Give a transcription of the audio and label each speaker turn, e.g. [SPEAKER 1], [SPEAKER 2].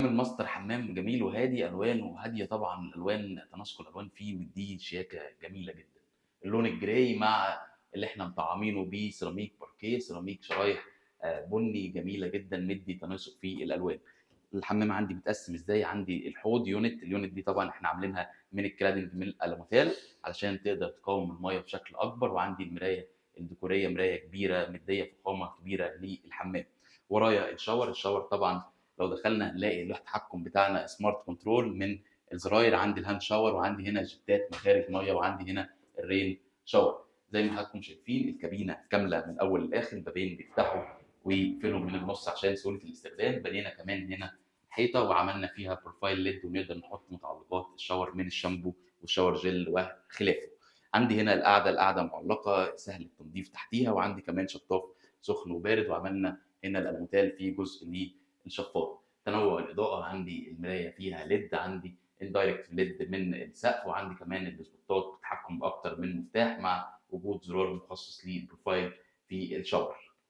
[SPEAKER 1] راجل ماستر حمام جميل وهادي، ألوانه هادية طبعًا، الألوان تناسق الألوان فيه مدّيه شياكة جميلة جدًا. اللون الجراي مع اللي إحنا مطعّمينه بيه سيراميك باركيه، سيراميك شرايح بُني جميلة جدًا، مدّي تناسق في الألوان. الحمام عندي متقسّم إزاي، عندي الحوض unit، الunit دي طبعًا إحنا عاملينها من الcladding من الألوميتال علشان تقدر تقاوم المَيّة بشكل أكبر، وعندي المراية الديكورية مراية كبيرة مدّية فخامة كبيرة للحمام. ورايا الشاور طبعًا لو دخلنا هنلاقي لوح التحكم بتاعنا smart control من الزراير، عندي الهاند شاور وعندي هنا جيتات مخارج مَيّة وعندي هنا الrain shower. زي ما حضراتكم شايفين الكابينة كاملة من الأول للآخر، البابين بيفتحوا ويقفلوا من النُص عشان سهولة الاستخدام. بنينا كمان هنا حيطة وعملنا فيها بروفايل LED ونقدر نحط متعلقات الشاور من الشامبو والشاور جل وخلافه. عندي هنا القعدة معلقة سهل التنضيف تحتيها، وعندي كمان شطاف سخن وبارد، وعملنا هنا الألموتال فيه جزء للشفاط. تنوع الإضاءة عندي المراية فيها LED، عندي indirect LED من السقف، وعندي كمان السبوتات بتتحكم بأكتر من مفتاح مع وجود زرار مخصص للبروفايل في الشاور.